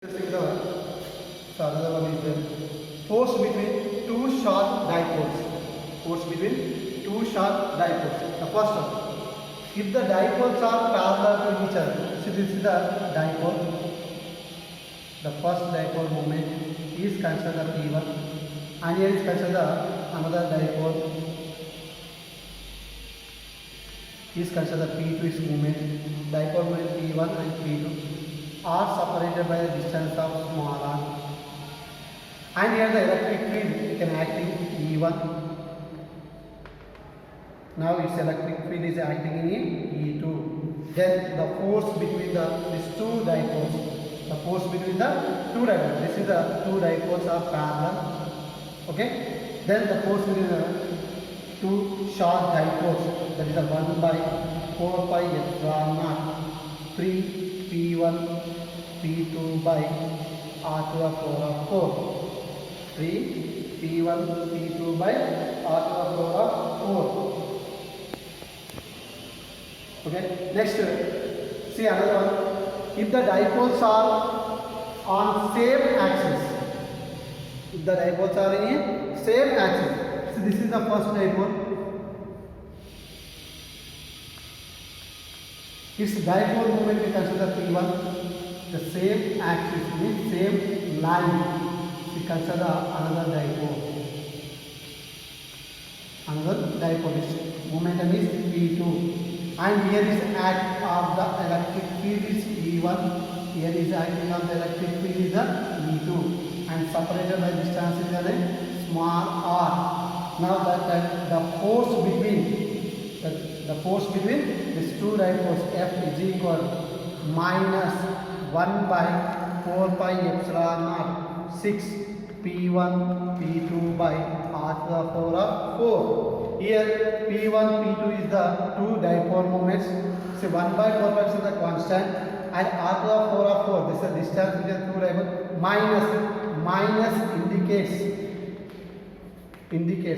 So another one is the force between two sharp dipoles. Force between two sharp dipoles. The first one, if the dipoles are parallel to each other, so this is the dipole. The first dipole moment is considered P1, and here is considered another dipole. Is considered P2 is moment. Dipole moment P1 and P2 are separated by a distance of small r. And here the electric field can act in E1. Now its electric field is acting in E2. Then the force between these two dipoles. The force between the two dipoles. This is the two dipoles are parallel. Okay. Then the force between the two short dipoles. That is the 1 by 4 pi epsilon naught 3 P1 P2 by R to the power of 4. 3 P1 P2 by R to the power of 4. Okay. Next, see another one. If the dipoles are on same axis, if the dipoles are in a same axis, so this is the first dipole. Its dipole moment we consider P1, the same axis means same line. We consider another dipole. Another dipole is momentum is P2, and here is act of the electric field is E1. Here is acting of the electric field is the E2, and separated by distance is a small r. Now the force between the force between these two dipoles F is equal minus 1 by 4 pi epsilon naught 6 P1 P2 by R to the power of 4. Here P1 P2 is the two dipole moments. So 1 by 4 pi is the constant, and R to the power of 4. This is the distance between the two dipoles. Minus indicates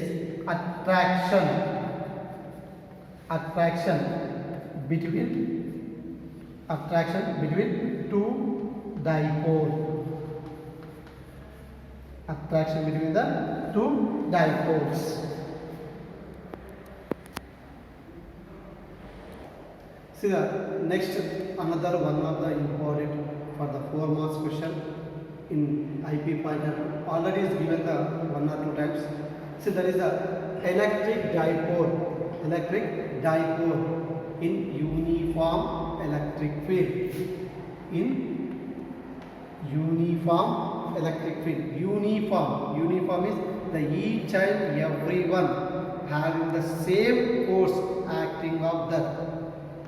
attraction between two dipoles. Attraction between the two dipoles. See the next another one of the important for the 4 marks question in IP pointer. Already is given the 1 or 2 times. See there is a electric dipole in uniform electric field. In uniform electric field. Uniform is the each and every one having the same force acting of that.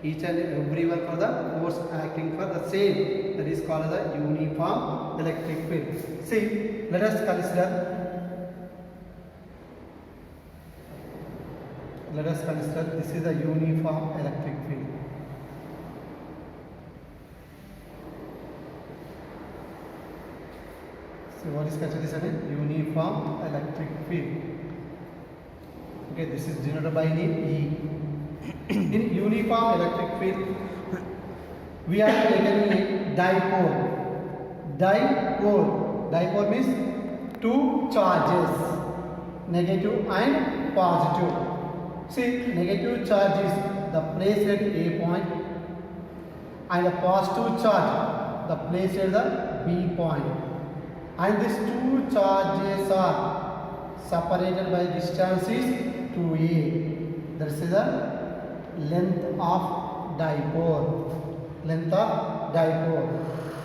Each and every one for the force acting for the same. That is called the uniform electric field. See, let us consider. This is a uniform electric field. So what is considered as a uniform electric field? Okay, this is denoted by name E. In uniform electric field, we are taking a dipole. Dipole means two charges, negative and positive. See, negative charge is the place at A point, and the positive charge the place at the B point. And these two charges are separated by distances to A. That is the length of dipole.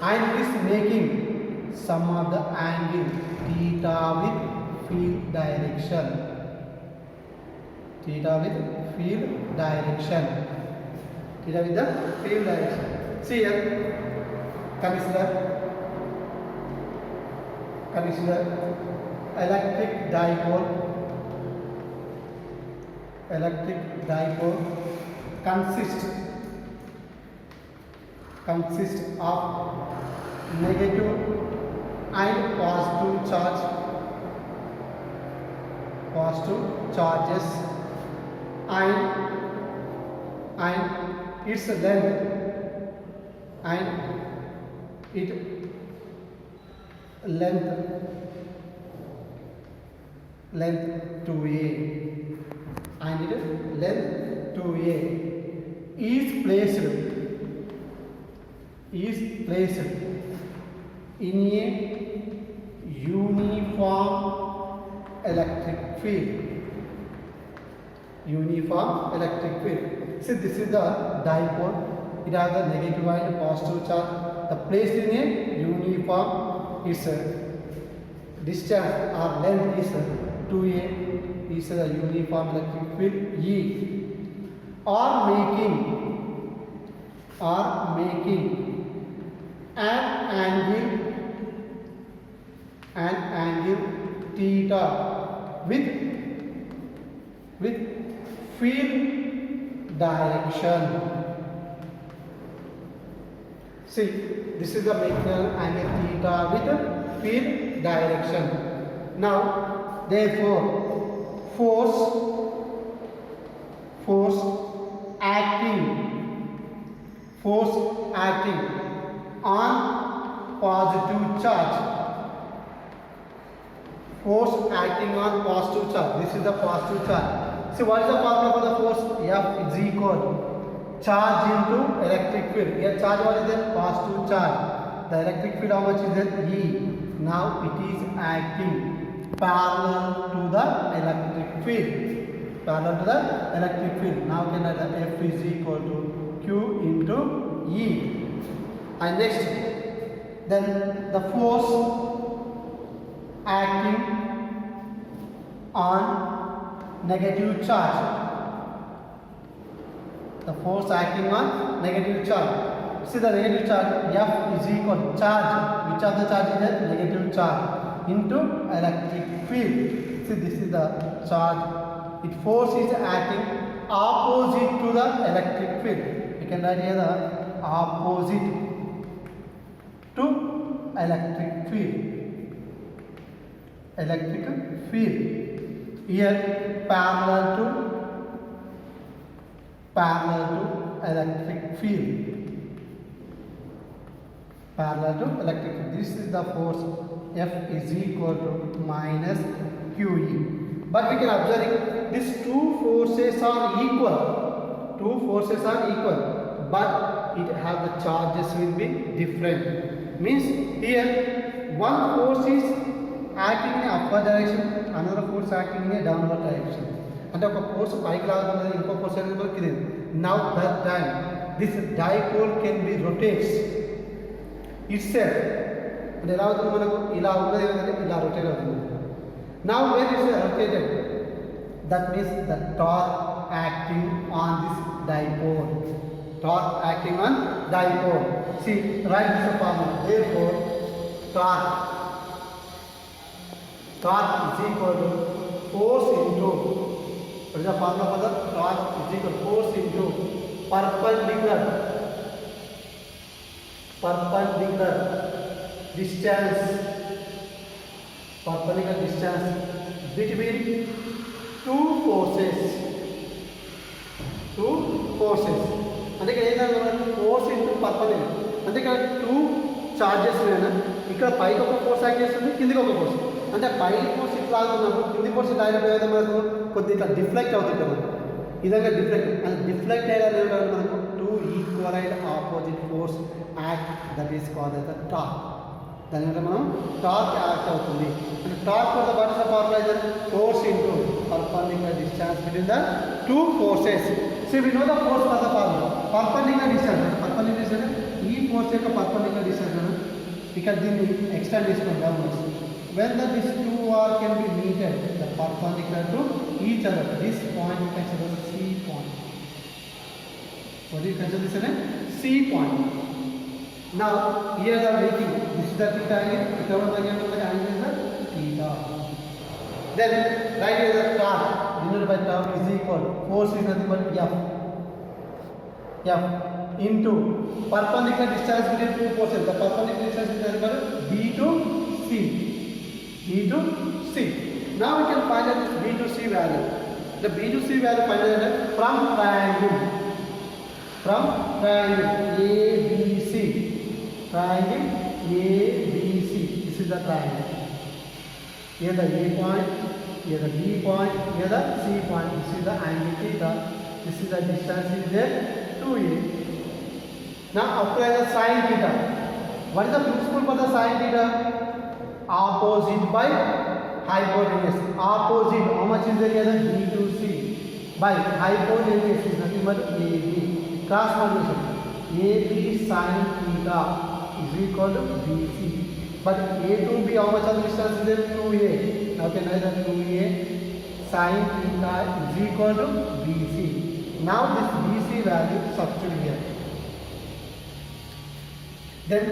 And it is making some of the angle theta with field direction. Theta with field direction. See here, consider electric dipole consists of negative and positive charges, and its length and it length 2a and length 2a is placed in a uniform electric field. See, this is the dipole. It has the negative and positive charge. The place in a uniform is distance or length is 2a is a uniform electric field E. Or making an angle theta with field direction. See, this is the making angle theta with field direction. Now, therefore, force acting on positive charge. This is the positive charge. See, what is the formula for the force? F is equal charge into electric field. Here charge, what is that? Positive charge. The electric field, how much is that? E. Now it is acting parallel to the electric field. Now we can write F is equal to Q into E. And next, then the force acting on negative charge. See, the negative charge F is equal to charge. Which of the charge is that? Negative charge into electric field. See, this is the charge. Its force is acting opposite to the electric field. We can write here the opposite to electric field. Here parallel to electric field. This is the force. F is equal to minus QE. But we can observe these two forces are equal. But it has the charges will be different. Means here one force is acting in upward direction, another force acting in a downward direction. And the force pike laagundadi inko force anedi kidin. Now that time this dipole can be rotates itself. And ela avutundi manaku ila unnadi edante ila rotate avutundi. Now when it is rotated, that means the torque acting on this dipole. See, write this formula. Therefore, torque is equal to force into. What is the formula for the torque? Is equal to force into perpendicular distance between two forces. అంటే ఇక్కడ ఏంటంటే force into perpendicular. అంటే ఇక్కడ two charges ఇక్కడ పైకి ఒక force act చేస్తుంది, కిందికి ఒక ఫోర్స్. అంటే పై ఫోర్స్ ఇట్లా ఆగుతున్నప్పుడు కింది ఫోర్స్ ఇట్లా అయినప్పుడు మనకు కొద్దిగా ఇట్లా డిఫ్లెక్ట్ అవుతుంది కదా, ఈ విధంగా డిఫ్లెక్ట్ అయ్యేది మనకు two equal and opposite force act, that is called as the torque. దాని వల్ల మనం టార్క్ యాక్ట్ అవుతుంది. అంటే torque for the what is the formula is force into perpendicular distance between the two forces. So we know the force for the formula perpendicular distance. Perpendicular distance ఈ force యొక్క perpendicular distance ఇక్కడ దీన్ని extend చేసుకోండి downwards. when the these two are can be meted the perpendicular to each other, this point you consider as C point. What do you consider this as a C point? Now here the making this is the theta angle, theta one again the angle is the theta. Then right here the torque denoted by torque is equal force is nothing but F into perpendicular distance between two forces. The perpendicular distance is nothing but B to C. Now we can find out this B to C value. The B to C value find out from triangle ABC. Triangle ABC. This is the the triangle. Here the A point, here the B point, here the C point. This is the angle theta. This is the distance is there 2a. Now apply the sine theta. What is the principle for the sine theta? Opposite by hypotenuse. Opposite, how much is there here? B to C by hypotenuse is nothing but AB. Cross multiplication. AB sine theta is equal to BC. But A to B, how much of the distance is there? 2a. Now can write that 2a sine theta is equal to BC. Now this BC value substitute here. Then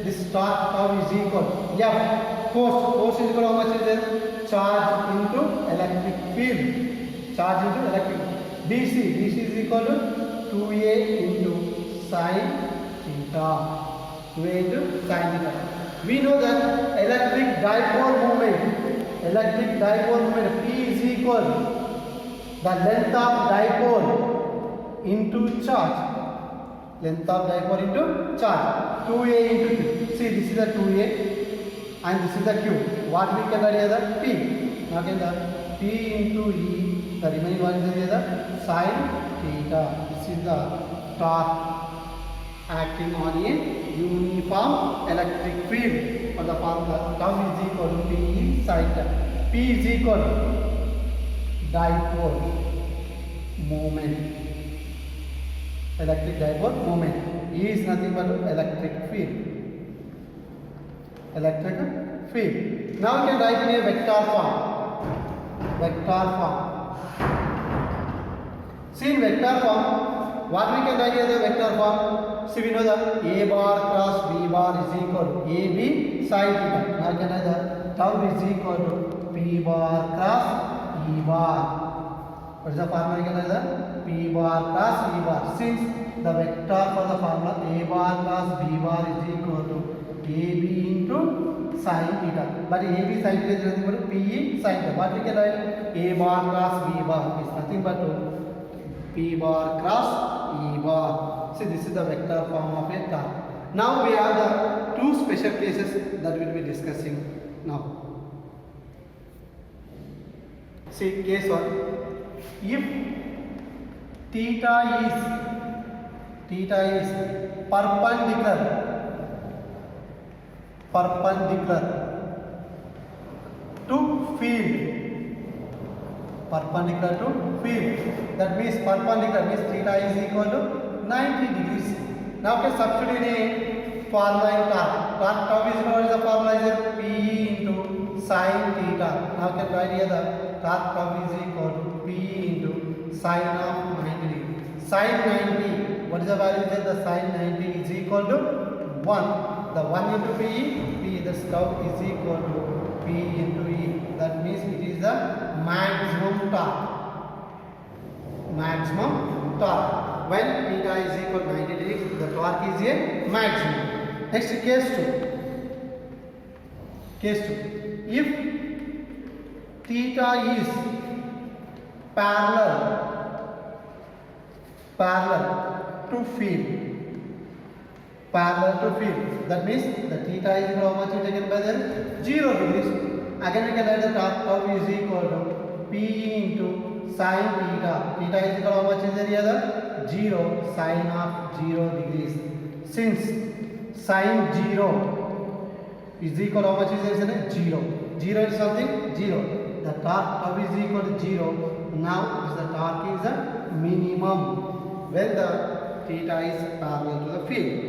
this torque curve is equal F force is equal to how much is there? Charge into electric field. Charge into electric field. BC is equal to 2a into sine theta. 2a into sine theta. We know that electric dipole moment P is equal the length of dipole into charge. Length of dipole into charge. 2a into q. See, this is the 2a and this is the q. What we can write here the p. Now can the p into e. The remaining one is here the sine theta. This is the torque acting on a uniform electric field. For the formula, tau is equal to P sine theta. P is equal to dipole moment. Electric dipole moment. E is nothing but electric field. Electric field. Now we can write in a vector form. Vector form. See, in vector form, what we can write here the vector form? See, we know that A bar cross B bar is equal to AB sine theta. Now can I the tau is equal to P bar cross E bar. What is the formula? Can I the P bar cross E bar. Since the vector for the formula A bar cross B bar is equal to AB into sine theta. But AB sine theta is nothing but PE sine theta. What we can write? A bar cross B bar is nothing but P bar cross E bar. See, this is the vector form of a torque. Now we have the two special cases that we will be discussing now. See, case 1. If theta is perpendicular to field. Perpendicular to field. That means perpendicular means theta is equal to 90 degrees. Now can substitute in a formula in torque. Torque is what is the formula is P into sine theta. Now can write here the torque is equal to P into sine of 90 degree. Sine 90. What is the value here? The sine 90 is equal to 1. The 1 into P, the tau is equal to P into E. That means it is the maximum torque. Maximum torque. When theta is equal to 90 degrees, the torque is a maximum. Next, case 2. Case 2. If theta is parallel to field. That means the theta is equal to how much is taken by the 0 degrees. Again we can write the tau is equal to P into sine theta. Theta is equal to how much is there here? 0 sine of 0 degrees. Since sine 0 is equal to how much is there? 0. 0 is something? 0. The tau is equal to 0. Now the torque is a minimum when the theta is parallel to the field.